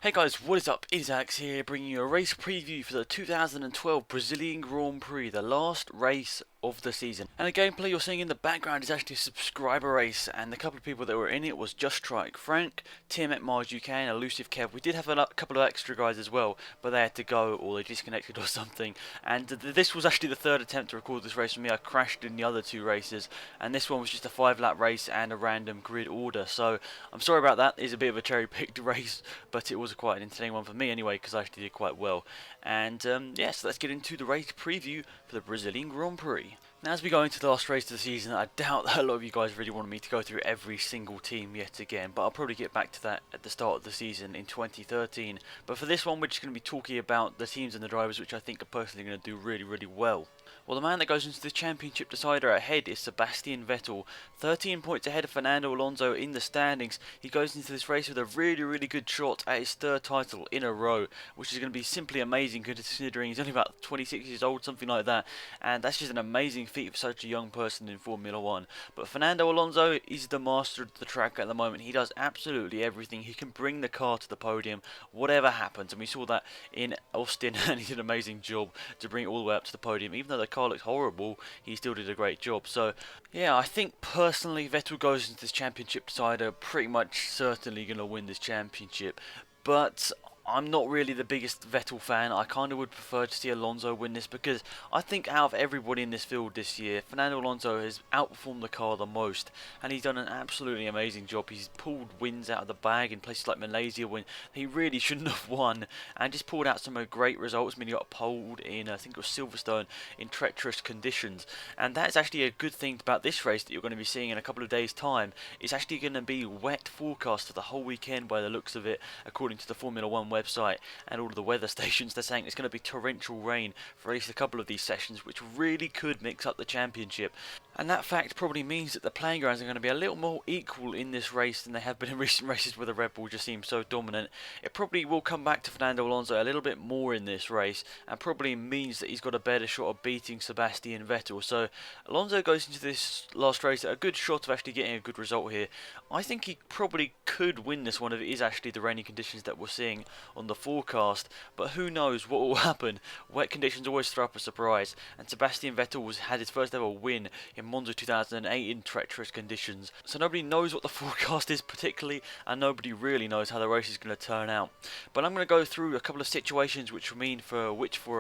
Hey guys, what is up? It is Alex here, bringing you a race preview for the 2012 Brazilian Grand Prix, the last race of the season. And the gameplay you're seeing in the background is actually a subscriber race, and the couple of people that were in it was Just Strike Frank, Tim at Mars UK, and Elusive Kev. We did have a couple of extra guys as well, but they had to go or they disconnected or something. And this was actually the third attempt to record this race for me. I crashed in the other two races, and this one was just a 5-lap race and a random grid order. So I'm sorry about that. It's a bit of a cherry-picked race, but it was quite an entertaining one for me anyway, because I actually did quite well. And yeah, so let's get into the race preview for the Brazilian Grand Prix. Now, as we go into the last race of the season, I doubt that a lot of you guys really wanted me to go through every single team yet again, but I'll probably get back to that at the start of the season in 2013. But for this one, we're just going to be talking about the teams and the drivers which I think are personally going to do really well. Well, the man that goes into the championship decider ahead is Sebastian Vettel, 13 points ahead of Fernando Alonso in the standings. He goes into this race with a really good shot at his third title in a row, which is going to be simply amazing considering he's only about 26 years old, something like that, and that's just an amazing feat for such a young person in Formula 1. But Fernando Alonso is the master of the track at the moment. He does absolutely everything. He can bring the car to the podium, whatever happens, and we saw that in Austin, and he did an amazing job to bring it all the way up to the podium. Even though the car looked horrible, he still did a great job. So yeah, I think personally Vettel goes into this championship decider pretty much certainly going to win this championship, but I'm not really the biggest Vettel fan. I kind of would prefer to see Alonso win this, because I think out of everybody in this field this year, Fernando Alonso has outperformed the car the most, and he's done an absolutely amazing job. He's pulled wins out of the bag in places like Malaysia when he really shouldn't have won, and just pulled out some great results. I mean, he got pulled in, I think it was Silverstone, in treacherous conditions, and that's actually a good thing about this race that you're going to be seeing in a couple of days' time. It's actually going to be wet forecast for the whole weekend by the looks of it, according to the Formula 1 website and all of the weather stations. They're saying it's going to be torrential rain for at least a couple of these sessions, which really could mix up the championship. And that fact probably means that the playing grounds are going to be a little more equal in this race than they have been in recent races where the Red Bull just seems so dominant. It probably will come back to Fernando Alonso a little bit more in this race, and probably means that he's got a better shot of beating Sebastian Vettel. So Alonso goes into this last race at a good shot of actually getting a good result here. I think he probably could win this one if it is actually the rainy conditions that we're seeing on the forecast, but who knows what will happen. Wet conditions always throw up a surprise, and Sebastian Vettel had his first ever win in Monza 2008 in treacherous conditions, so nobody knows what the forecast is particularly, and nobody really knows how the race is going to turn out. But I'm going to go through a couple of situations which would mean for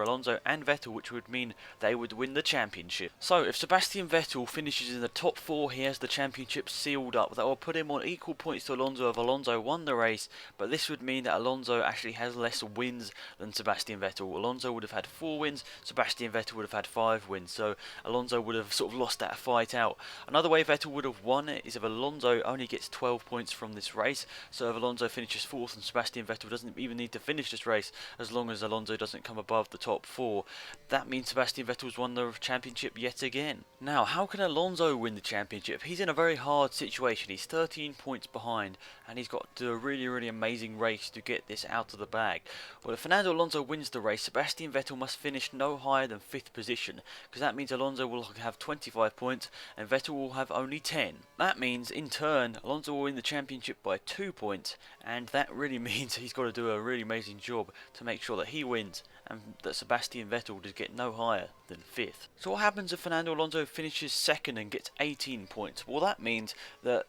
Alonso and Vettel, which would mean they would win the championship. So if Sebastian Vettel finishes in the top 4, he has the championship sealed up. That will put him on equal points to Alonso if Alonso won the race, but this would mean that Alonso actually has less wins than Sebastian Vettel. Alonso would have had 4 wins, Sebastian Vettel would have had 5 wins, so Alonso would have sort of lost that fight out. Another way Vettel would have won it is if Alonso only gets 12 points from this race. So if Alonso finishes 4th and Sebastian Vettel doesn't even need to finish this race, as long as Alonso doesn't come above the top 4, that means Sebastian Vettel's won the championship yet again. Now, how can Alonso win the championship? He's in a very hard situation. He's 13 points behind, and he's got to do a really amazing race to get this out of the bag. Well, if Fernando Alonso wins the race, Sebastian Vettel must finish no higher than 5th position, because that means Alonso will have 25 points and Vettel will have only 10. That means, in turn, Alonso will win the championship by 2 points, and that really means he's got to do a really amazing job to make sure that he wins and that Sebastian Vettel does get no higher than 5th. So what happens if Fernando Alonso finishes 2nd and gets 18 points? Well, that means that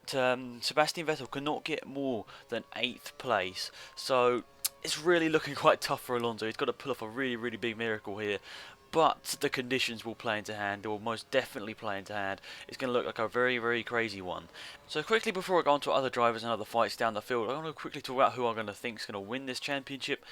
Sebastian Vettel cannot get more than 8th place. So it's really looking quite tough for Alonso. He's got to pull off a really big miracle here. But the conditions will play into hand, or most definitely play into hand. It's going to look like a very crazy one. So quickly, before I go on to other drivers and other fights down the field, I want to quickly talk about who I'm going to think is going to win this championship.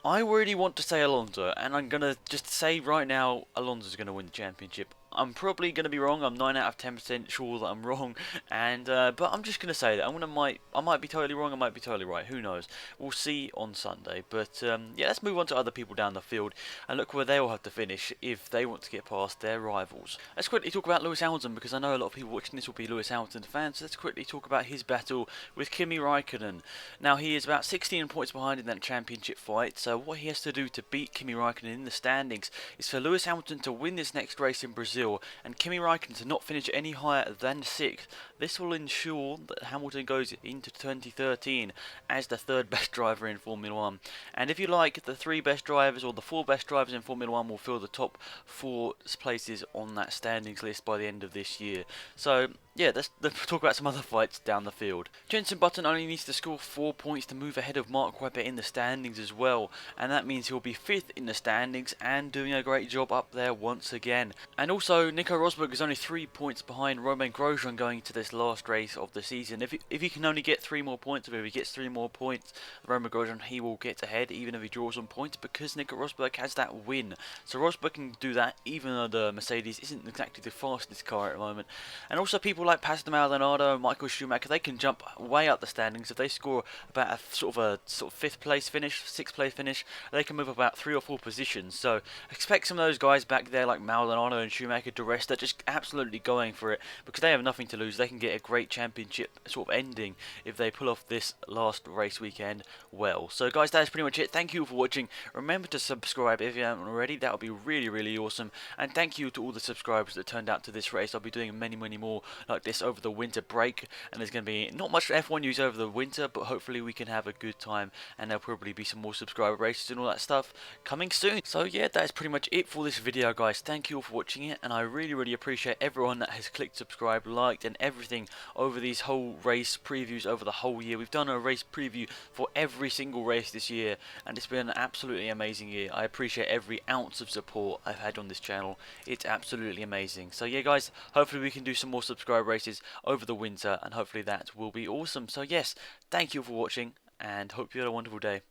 I really want to say Alonso, and I'm going to just say right now Alonso's going to win the championship. I'm probably going to be wrong. I'm 9 out of 10% sure that I'm wrong, and but I'm just going to say that I might be totally wrong. I might be totally right. Who knows? We'll see on Sunday. But yeah, let's move on to other people down the field and look where they will have to finish if they want to get past their rivals. Let's quickly talk about Lewis Hamilton, because I know a lot of people watching this will be Lewis Hamilton fans. So let's quickly talk about his battle with Kimi Raikkonen. Now, he is about 16 points behind in that championship fight. So what he has to do to beat Kimi Raikkonen in the standings is for Lewis Hamilton to win this next race in Brazil Brazil, and Kimi Raikkonen to not finish any higher than 6th. This will ensure that Hamilton goes into 2013 as the 3rd best driver in Formula 1. And if you like, the 3 best drivers or the 4 best drivers in Formula 1 will fill the top 4 places on that standings list by the end of this year. So yeah, let's talk about some other fights down the field. Jenson Button only needs to score 4 points to move ahead of Mark Webber in the standings as well, and that means he'll be 5th in the standings and doing a great job up there once again. And also, Nico Rosberg is only 3 points behind Romain Grosjean going into this last race of the season. If he can only get 3 more points, or if he gets 3 more points, Romain Grosjean, he will get ahead even if he draws on points because Nico Rosberg has that win. So Rosberg can do that even though the Mercedes isn't exactly the fastest car at the moment. And also people like Pastor Maldonado and Michael Schumacher, they can jump way up the standings. If they score about a sort of 5th place finish, 6th place finish, they can move about 3 or 4 positions. So expect some of those guys back there like Maldonado and Schumacher to rest. They're just absolutely going for it because they have nothing to lose. They can get a great championship sort of ending if they pull off this last race weekend well. So guys, that is pretty much it. Thank you for watching. Remember to subscribe if you haven't already. That would be really awesome. And thank you to all the subscribers that turned out to this race. I'll be doing many more like this over the winter break, and there's going to be not much F1 news over the winter, but hopefully we can have a good time, and there'll probably be some more subscriber races and all that stuff coming soon. So yeah, that is pretty much it for this video, guys. Thank you all for watching it, and I really appreciate everyone that has clicked subscribe, liked, and everything over these whole race previews over the whole year. We've done a race preview for every single race this year, and it's been an absolutely amazing year. I appreciate every ounce of support I've had on this channel. It's absolutely amazing. So yeah, guys, hopefully we can do some more subscribe races over the winter, and hopefully that will be awesome. So yes, thank you for watching, and hope you had a wonderful day.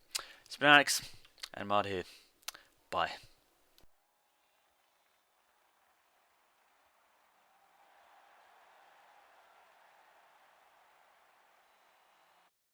It's been Alex and Mard here. Bye.